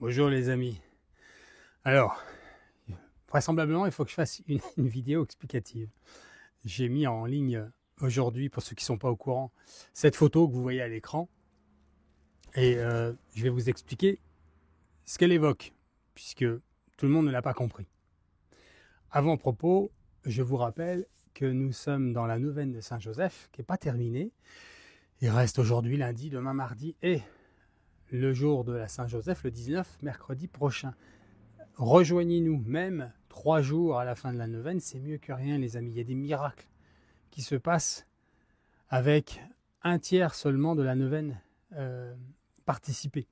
Bonjour les amis. Alors, vraisemblablement, il faut que je fasse une vidéo explicative. J'ai mis en ligne aujourd'hui, pour ceux qui ne sont pas au courant, cette photo que vous voyez à l'écran. Et je vais vous expliquer ce qu'elle évoque, puisque tout le monde ne l'a pas compris. Avant propos, je vous rappelle que nous sommes dans la neuvaine de Saint-Joseph, qui n'est pas terminée. Il reste aujourd'hui, lundi, demain, mardi et le jour de la Saint-Joseph, le 19, mercredi prochain. Rejoignez-nous, même 3 jours à la fin de la neuvaine, c'est mieux que rien les amis. Il y a des miracles qui se passent avec un tiers seulement de la neuvaine participée.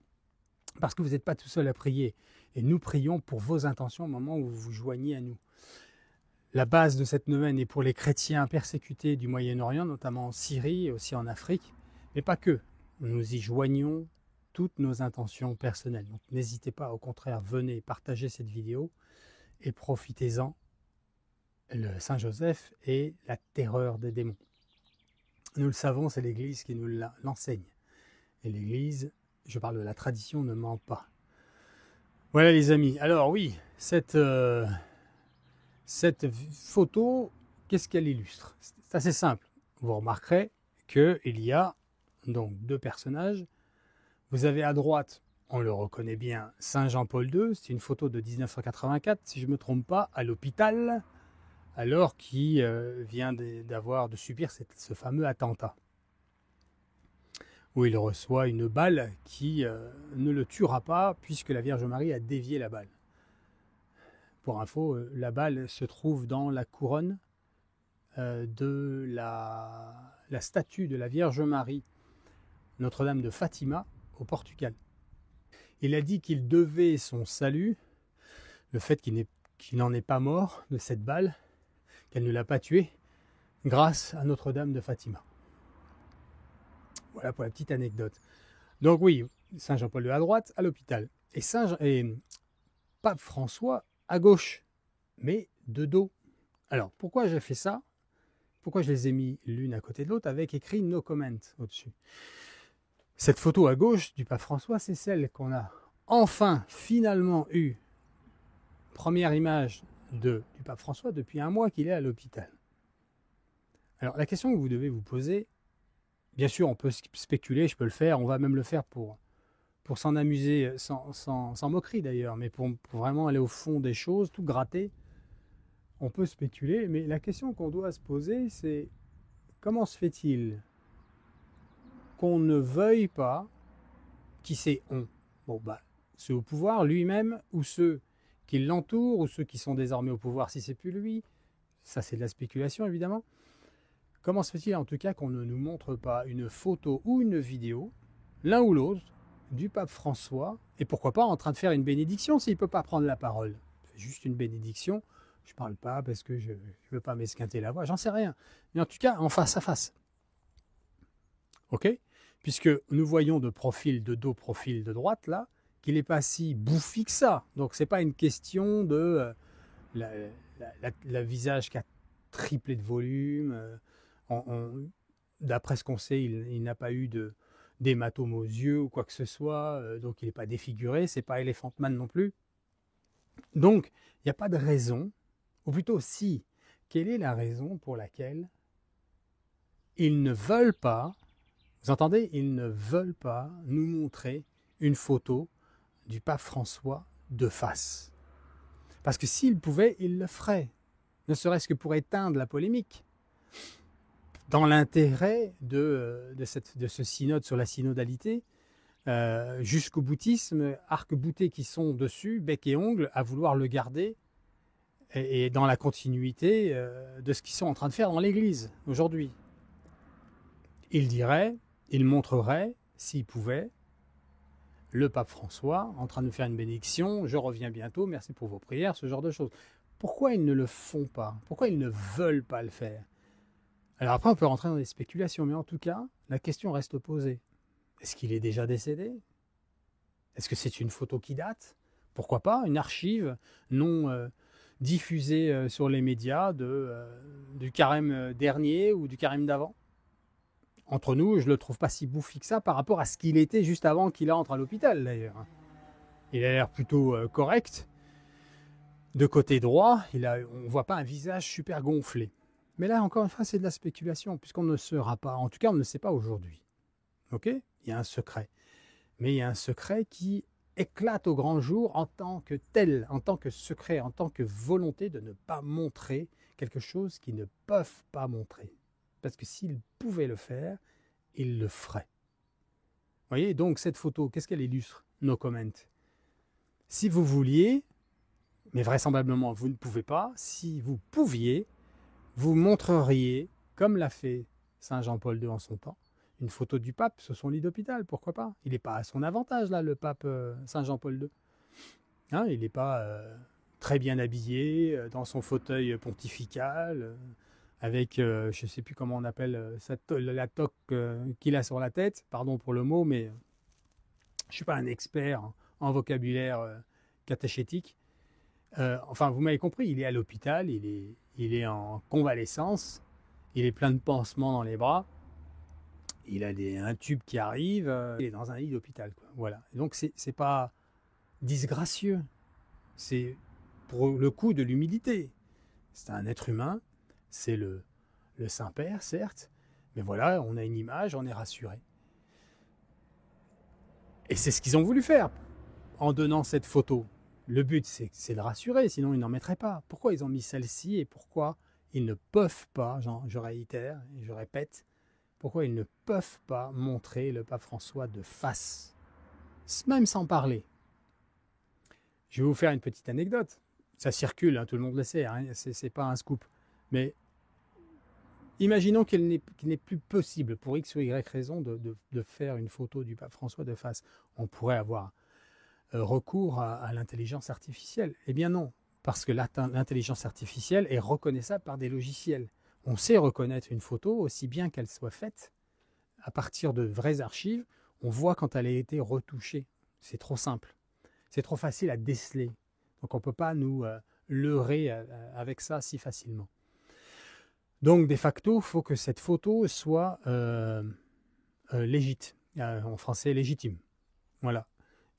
Parce que vous n'êtes pas tout seul à prier. Et nous prions pour vos intentions au moment où vous vous joignez à nous. La base de cette neuvaine est pour les chrétiens persécutés du Moyen-Orient, notamment en Syrie et aussi en Afrique, mais pas que. Nous y joignons toutes nos intentions personnelles. Donc n'hésitez pas, au contraire, venez partager cette vidéo et profitez-en. Le Saint-Joseph est la terreur des démons. Nous le savons, c'est l'Église qui nous l'enseigne. Et l'Église, je parle de la tradition, ne ment pas. Voilà les amis. Alors oui, cette photo, qu'est-ce qu'elle illustre? C'est assez simple. Vous remarquerez qu'il y a donc deux personnages. Vous avez à droite, on le reconnaît bien, Saint Jean-Paul II. C'est une photo de 1984, si je ne me trompe pas, à l'hôpital, alors qu'il vient de subir ce fameux attentat, où il reçoit une balle qui ne le tuera pas, puisque la Vierge Marie a dévié la balle. Pour info, la balle se trouve dans la couronne de la statue de la Vierge Marie, Notre-Dame de Fatima, au Portugal. Il a dit qu'il devait son salut, le fait qu'il n'en est pas mort de cette balle, qu'elle ne l'a pas tué, grâce à Notre-Dame de Fatima. Voilà pour la petite anecdote. Donc oui, Saint Jean-Paul II à droite, à l'hôpital. Et Pape François à gauche, mais de dos. Alors, pourquoi j'ai fait ça? Pourquoi je les ai mis l'une à côté de l'autre avec écrit « No comment » au-dessus? Cette photo à gauche du pape François, c'est celle qu'on a enfin, finalement eu, première image du pape François depuis un mois qu'il est à l'hôpital. Alors la question que vous devez vous poser, bien sûr on peut spéculer, je peux le faire, on va même le faire pour s'en amuser, sans moquerie d'ailleurs, mais pour vraiment aller au fond des choses, tout gratter, on peut spéculer, mais la question qu'on doit se poser, c'est comment se fait-il qu'on ne veuille pas, qui c'est on? Bon, ceux au pouvoir, lui-même, ou ceux qui l'entourent, ou ceux qui sont désormais au pouvoir si c'est plus lui, ça c'est de la spéculation évidemment. Comment se fait-il en tout cas qu'on ne nous montre pas une photo ou une vidéo, l'un ou l'autre, du pape François, et pourquoi pas en train de faire une bénédiction s'il ne peut pas prendre la parole? Juste une bénédiction, je ne parle pas parce que je ne veux pas m'esquinter la voix, j'en sais rien. Mais en tout cas, en face à face. Ok? Puisque nous voyons de profil de dos, profil de droite, là, qu'il n'est pas si bouffi que ça. Donc, ce n'est pas une question de la visage qui a triplé de volume. D'après ce qu'on sait, il n'a pas eu d'hématome aux yeux ou quoi que ce soit. Donc, il n'est pas défiguré. Ce n'est pas Elephant Man non plus. Donc, il n'y a pas de raison, ou plutôt si, quelle est la raison pour laquelle ils ne veulent pas, vous entendez, ils ne veulent pas nous montrer une photo du pape François de face. Parce que s'ils pouvaient, ils le feraient, ne serait-ce que pour éteindre la polémique. Dans l'intérêt de ce synode sur la synodalité, jusqu'au boutisme, arc-boutés qui sont dessus, bec et ongles, à vouloir le garder, et dans la continuité de ce qu'ils sont en train de faire dans l'Église aujourd'hui. Ils diraient, ils montreraient, s'ils pouvaient, le pape François en train de faire une bénédiction, je reviens bientôt, merci pour vos prières, ce genre de choses. Pourquoi ils ne le font pas? Pourquoi ils ne veulent pas le faire? Alors après, on peut rentrer dans des spéculations, mais en tout cas, la question reste posée. Est-ce qu'il est déjà décédé? Est-ce que c'est une photo qui date? Pourquoi pas une archive non diffusée sur les médias du carême dernier ou du carême d'avant? Entre nous, je ne le trouve pas si bouffi que ça par rapport à ce qu'il était juste avant qu'il entre à l'hôpital d'ailleurs. Il a l'air plutôt correct. De côté droit, on ne voit pas un visage super gonflé. Mais là, encore une fois, c'est de la spéculation, puisqu'on ne saura pas. En tout cas, on ne le sait pas aujourd'hui. Ok? Il y a un secret. Mais il y a un secret qui éclate au grand jour en tant que tel, en tant que secret, en tant que volonté de ne pas montrer quelque chose qu'ils ne peuvent pas montrer. Parce que s'ils pouvaient le faire, ils le feraient. Vous voyez, donc cette photo, qu'est-ce qu'elle illustre? No comment. Si vous vouliez, mais vraisemblablement vous ne pouvez pas, si vous pouviez, vous montreriez, comme l'a fait Saint Jean-Paul II en son temps, une photo du pape sur son lit d'hôpital, pourquoi pas? Il n'est pas à son avantage là, le pape Saint Jean-Paul II. Hein, il n'est pas très bien habillé, dans son fauteuil pontifical, avec, je ne sais plus comment on appelle la toque qu'il a sur la tête, pardon pour le mot, mais je ne suis pas un expert en vocabulaire catéchétique. Enfin, vous m'avez compris, il est à l'hôpital, il est en convalescence, il est plein de pansements dans les bras, il a un tube qui arrive, il est dans un lit d'hôpital. Voilà. Et donc, c'est pas disgracieux, c'est pour le coup de l'humilité. C'est un être humain, c'est le Saint-Père, certes, mais voilà, on a une image, on est rassuré. Et c'est ce qu'ils ont voulu faire en donnant cette photo. Le but, c'est de rassurer, sinon ils n'en mettraient pas. Pourquoi ils ont mis celle-ci et pourquoi ils ne peuvent pas, je réitère et je répète, pourquoi ils ne peuvent pas montrer le pape François de face, même sans parler. Je vais vous faire une petite anecdote. Ça circule, hein, tout le monde le sait, hein, c'est pas un scoop. Mais imaginons qu'il n'est plus possible pour X ou Y raison de faire une photo du pape François de face. On pourrait avoir recours à l'intelligence artificielle. Eh bien non, parce que l'intelligence artificielle est reconnaissable par des logiciels. On sait reconnaître une photo aussi bien qu'elle soit faite à partir de vraies archives. On voit quand elle a été retouchée. C'est trop simple. C'est trop facile à déceler. Donc on ne peut pas nous leurrer avec ça si facilement. Donc de facto, il faut que cette photo soit légitime. En français, légitime. Voilà.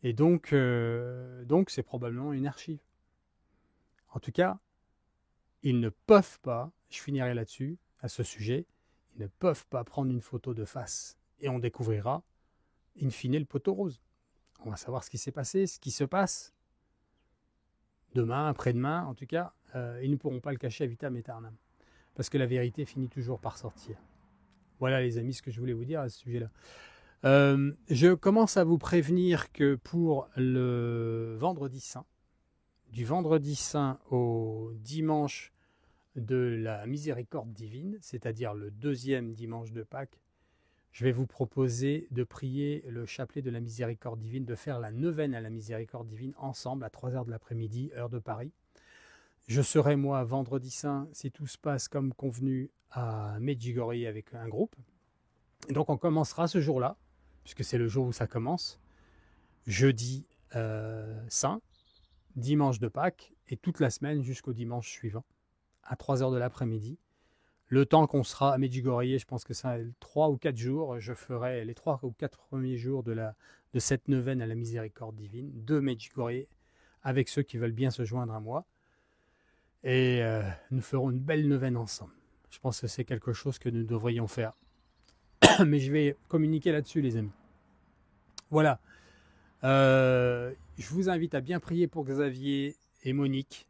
Et donc c'est probablement une archive. En tout cas, ils ne peuvent pas, je finirai là-dessus, à ce sujet, ils ne peuvent pas prendre une photo de face. Et on découvrira, in fine, le poteau rose. On va savoir ce qui s'est passé, ce qui se passe. Demain, après-demain, en tout cas, ils ne pourront pas le cacher à vitam aeternam. Parce que la vérité finit toujours par sortir. Voilà les amis, ce que je voulais vous dire à ce sujet-là. Je commence à vous prévenir que pour le vendredi saint, du vendredi saint au dimanche de la miséricorde divine, c'est-à-dire le deuxième dimanche de Pâques, je vais vous proposer de prier le chapelet de la miséricorde divine, de faire la neuvaine à la miséricorde divine ensemble à 3h de l'après-midi, heure de Paris. Je serai moi vendredi saint, si tout se passe comme convenu, à Medjugorje avec un groupe. Et donc on commencera ce jour-là, puisque c'est le jour où ça commence, jeudi saint, dimanche de Pâques, et toute la semaine jusqu'au dimanche suivant, à 3h de l'après-midi. Le temps qu'on sera à Medjugorje, je pense que ça 3 ou 4 jours, je ferai les 3 ou 4 premiers jours de cette neuvaine à la miséricorde divine, de Medjugorje, avec ceux qui veulent bien se joindre à moi. Et nous ferons une belle neuvaine ensemble. Je pense que c'est quelque chose que nous devrions faire. Mais je vais communiquer là-dessus, les amis. Voilà. Je vous invite à bien prier pour Xavier et Monique,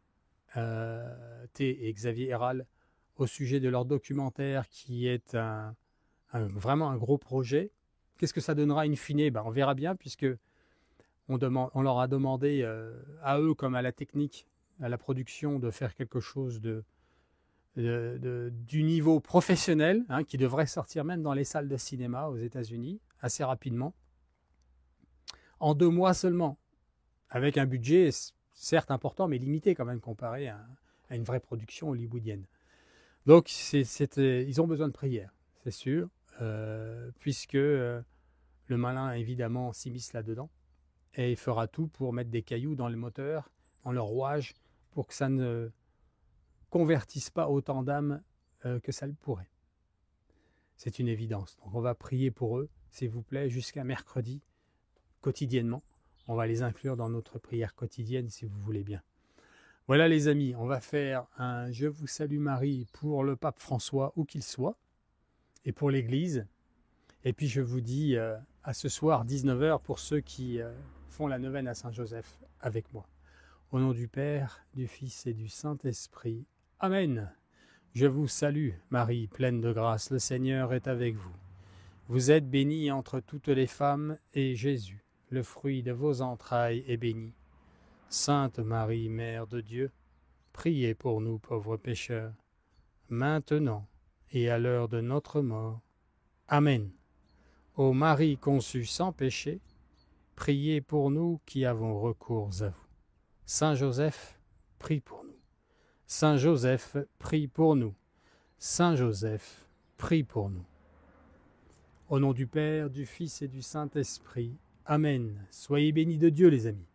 T et Xavier Héral, au sujet de leur documentaire qui est vraiment un gros projet. Qu'est-ce que ça donnera in fine? On verra bien, puisque on leur a demandé à eux comme à la technique, à la production, de faire quelque chose du niveau professionnel, hein, qui devrait sortir même dans les salles de cinéma aux États-Unis assez rapidement, en 2 mois seulement, avec un budget certes important mais limité quand même comparé à une vraie production hollywoodienne. Donc ils ont besoin de prière, c'est sûr, puisque le malin évidemment s'immisce là-dedans et il fera tout pour mettre des cailloux dans le moteur, dans le rouage, pour que ça ne convertisse pas autant d'âmes que ça le pourrait. C'est une évidence. Donc on va prier pour eux, s'il vous plaît, jusqu'à mercredi, quotidiennement. On va les inclure dans notre prière quotidienne si vous voulez bien. Voilà les amis, on va faire un Je vous salue Marie pour le pape François, où qu'il soit, et pour l'Église. Et puis je vous dis à ce soir 19h pour ceux qui font la neuvaine à Saint-Joseph avec moi. Au nom du Père, du Fils et du Saint-Esprit. Amen. Je vous salue Marie, pleine de grâce, le Seigneur est avec vous. Vous êtes bénie entre toutes les femmes, et Jésus, le fruit de vos entrailles, est béni. Sainte Marie, Mère de Dieu, priez pour nous pauvres pécheurs, maintenant et à l'heure de notre mort. Amen. Ô Marie conçue sans péché, priez pour nous qui avons recours à vous. Saint Joseph, prie pour nous. Saint Joseph, prie pour nous. Saint Joseph, prie pour nous. Au nom du Père, du Fils et du Saint-Esprit. Amen. Soyez bénis de Dieu, les amis.